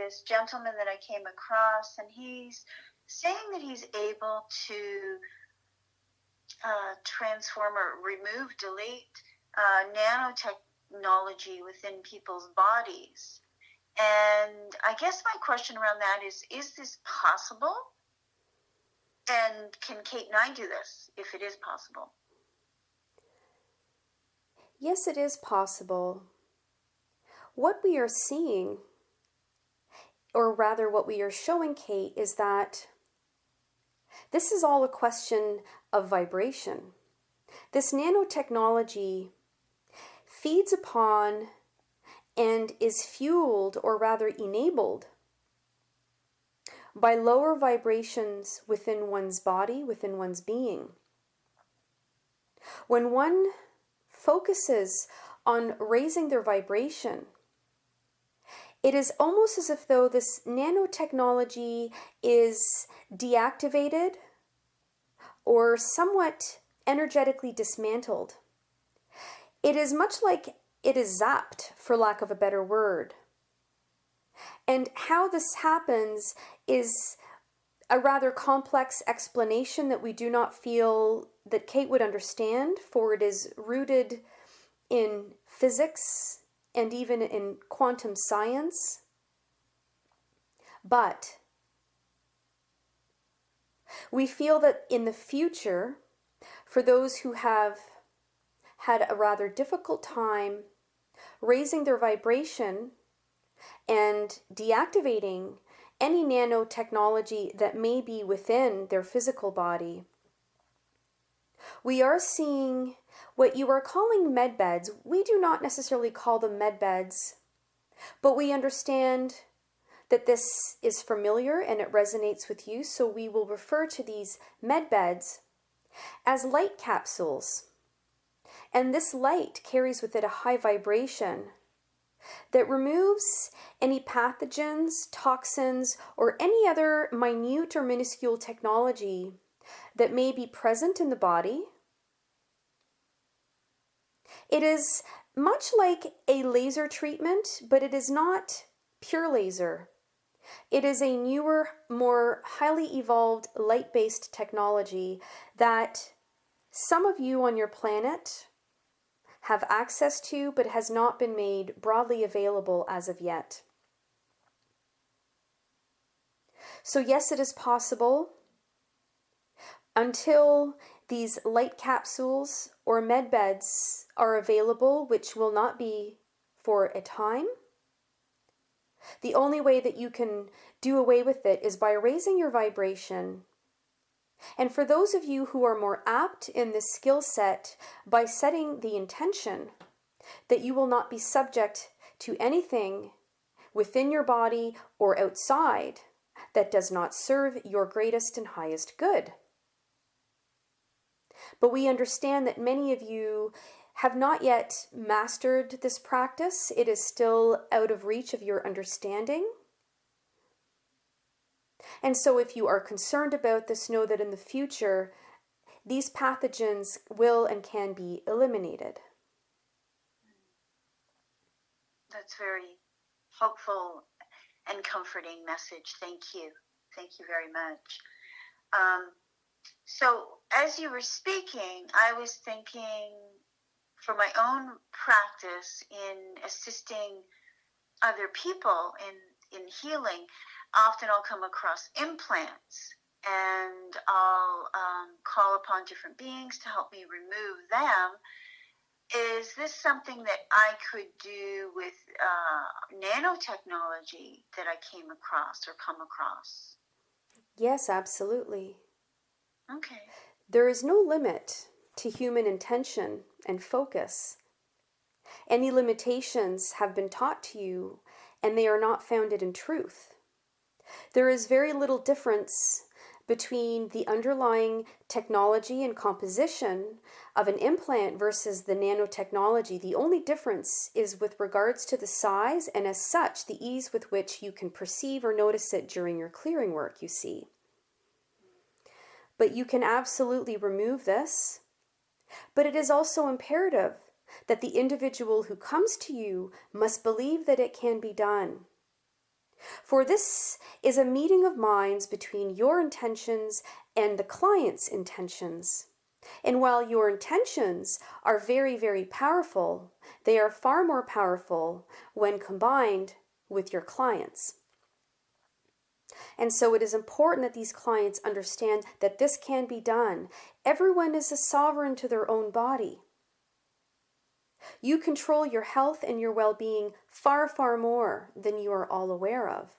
this gentleman that I came across, and he's saying that he's able to transform or remove, delete nanotechnology within people's bodies. And I guess my question around that is this possible? And can Kate and I do this, if it is possible? Yes, it is possible. What we are seeing, or rather what we are showing Kate, is that this is all a question of vibration. This nanotechnology feeds upon and is fueled, or rather enabled, by lower vibrations within one's body, within one's being. When one focuses on raising their vibration, it is almost as if though this nanotechnology is deactivated or somewhat energetically dismantled. It is much like it is zapped, for lack of a better word. And how this happens is a rather complex explanation that we do not feel that Kate would understand, for it is rooted in physics and even in quantum science. But we feel that in the future, for those who have had a rather difficult time raising their vibration and deactivating any nanotechnology that may be within their physical body, we are seeing what you are calling medbeds. We do not necessarily call them medbeds, but we understand that this is familiar and it resonates with you, so we will refer to these medbeds as light capsules. And this light carries with it a high vibration that removes any pathogens, toxins, or any other minute or minuscule technology that may be present in the body. It is much like a laser treatment, but it is not pure laser. It is a newer, more highly evolved light-based technology that some of you on your planet have access to, but has not been made broadly available as of yet. So yes, it is possible. Until these light capsules or medbeds are available, which will not be for a time, the only way that you can do away with it is by raising your vibration. And for those of you who are more apt in this skill set, by setting the intention that you will not be subject to anything within your body or outside that does not serve your greatest and highest good. But we understand that many of you have not yet mastered this practice. It is still out of reach of your understanding. And so if you are concerned about this, know that in the future, these pathogens will and can be eliminated. That's very hopeful and comforting message. Thank you. Thank you very much. So as you were speaking, I was thinking for my own practice in assisting other people in healing. Often I'll come across implants, and I'll call upon different beings to help me remove them. Is this something that I could do with nanotechnology that I came across or come across? Yes, absolutely. Okay. There is no limit to human intention and focus. Any limitations have been taught to you, and they are not founded in truth. There is very little difference between the underlying technology and composition of an implant versus the nanotechnology. The only difference is with regards to the size, and as such, the ease with which you can perceive or notice it during your clearing work, you see. But you can absolutely remove this. But it is also imperative that the individual who comes to you must believe that it can be done. For this is a meeting of minds between your intentions and the client's intentions. And while your intentions are very, very powerful, they are far more powerful when combined with your clients. And so it is important that these clients understand that this can be done. Everyone is a sovereign to their own body. You control your health and your well-being far, far more than you are all aware of.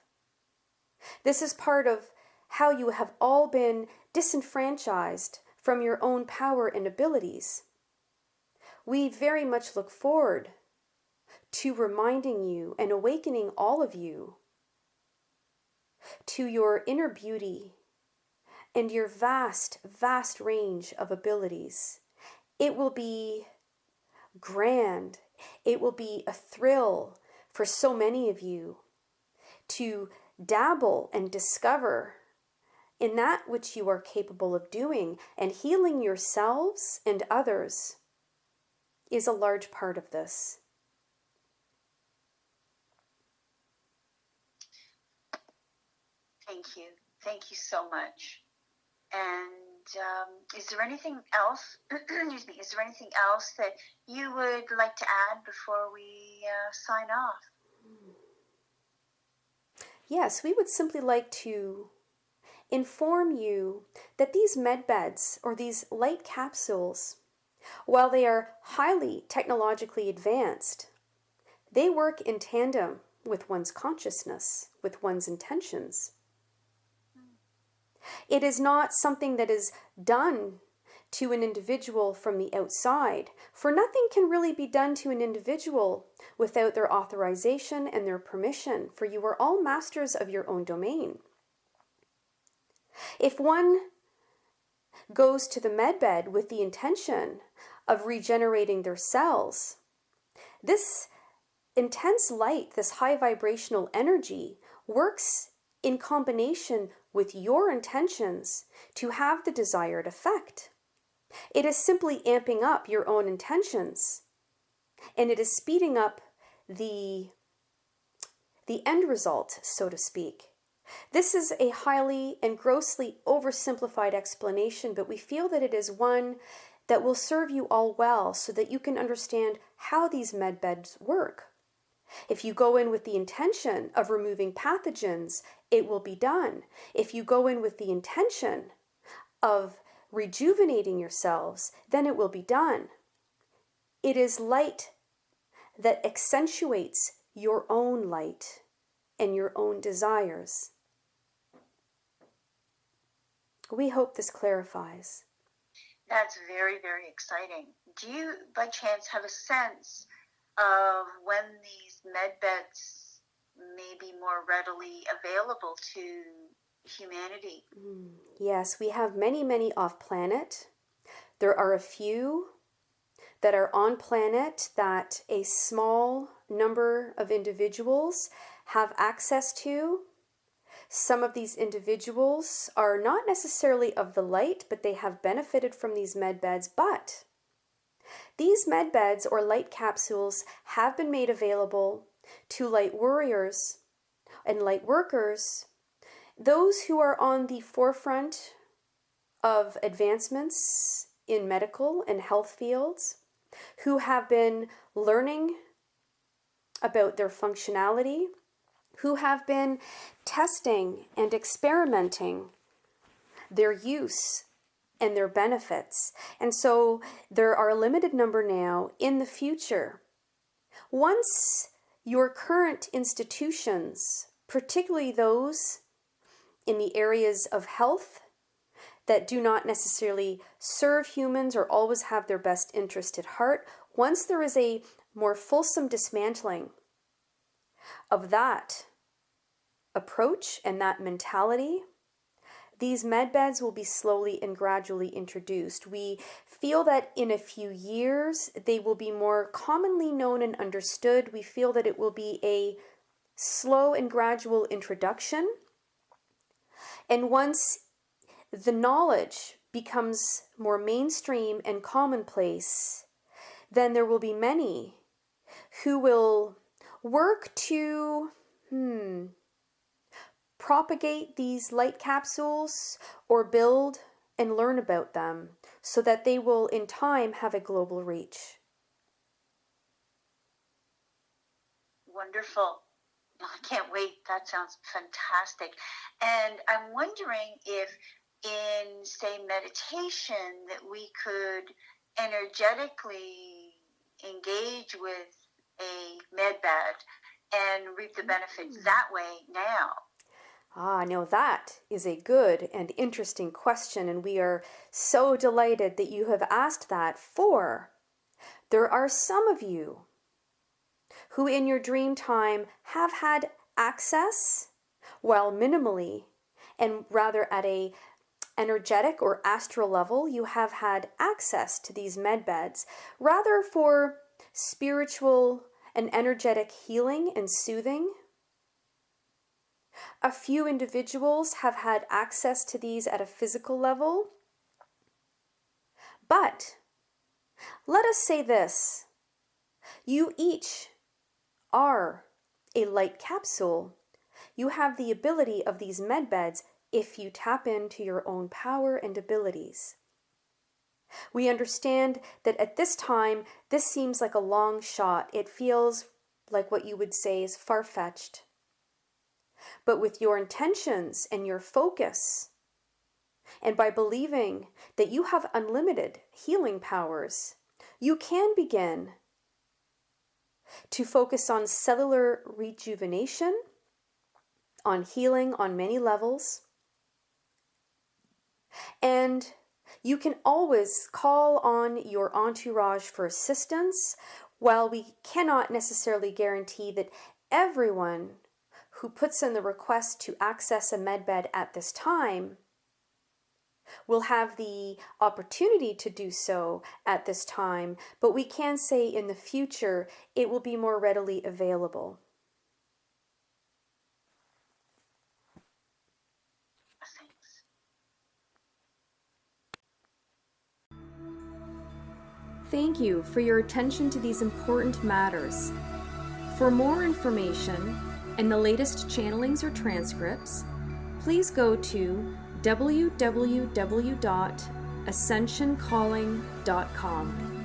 This is part of how you have all been disenfranchised from your own power and abilities. We very much look forward to reminding you and awakening all of you to your inner beauty and your vast, vast range of abilities. It will be grand. It will be a thrill for so many of you to dabble and discover in that which you are capable of doing, and healing yourselves and others is a large part of this. Thank you. Thank you so much. And is there anything else, excuse me, is there anything else that you would like to add before we sign off? Yes, we would simply like to inform you that these med beds or these light capsules, while they are highly technologically advanced, they work in tandem with one's consciousness, with one's intentions. It is not something that is done to an individual from the outside, for nothing can really be done to an individual without their authorization and their permission, for you are all masters of your own domain. If one goes to the medbed with the intention of regenerating their cells, this intense light, this high vibrational energy, works in combination with your intentions to have the desired effect. It is simply amping up your own intentions, and it is speeding up the end result, so to speak. This is a highly and grossly oversimplified explanation, but we feel that it is one that will serve you all well so that you can understand how these med beds work. If you go in with the intention of removing pathogens, it will be done. If you go in with the intention of rejuvenating yourselves, then it will be done. It is light that accentuates your own light and your own desires. We hope this clarifies. That's very, very exciting. Do you, by chance, have a sense of when these med beds may be more readily available to humanity? Yes, we have many, many off-planet. There are a few that are on planet that a small number of individuals have access to. Some of these individuals are not necessarily of the light, but they have benefited from these med beds. But these med beds or light capsules have been made available to light warriors and light workers, those who are on the forefront of advancements in medical and health fields, who have been learning about their functionality, who have been testing and experimenting their use and their benefits. And so there are a limited number now. In the future, once your current institutions, particularly those in the areas of health that do not necessarily serve humans or always have their best interest at heart, once there is a more fulsome dismantling of that approach and that mentality, these med beds will be slowly and gradually introduced. We feel that in a few years they will be more commonly known and understood. We feel that it will be a slow and gradual introduction. And once the knowledge becomes more mainstream and commonplace, then there will be many who will work to propagate these light capsules or build and learn about them so that they will in time have a global reach. Wonderful. I can't wait. That sounds fantastic. And I'm wondering if in, say, meditation, that we could energetically engage with a medbed and reap the benefits that way now. Now that is a good and interesting question, and we are so delighted that you have asked that, for there are some of you who in your dream time have had access, while minimally, and rather at a energetic or astral level, you have had access to these medbeds, rather for spiritual and energetic healing and soothing. A few individuals have had access to these at a physical level. But let us say this: you each are a light capsule. You have the ability of these medbeds if you tap into your own power and abilities. We understand that at this time, this seems like a long shot. It feels like what you would say is far-fetched. But with your intentions and your focus, and by believing that you have unlimited healing powers, you can begin to focus on cellular rejuvenation, on healing on many levels. And you can always call on your entourage for assistance. While we cannot necessarily guarantee that everyone who puts in the request to access a medbed at this time will have the opportunity to do so at this time, but we can say in the future it will be more readily available. Thanks. Thank you for your attention to these important matters. For more information and the latest channelings or transcripts, please go to www.ascensioncalling.com.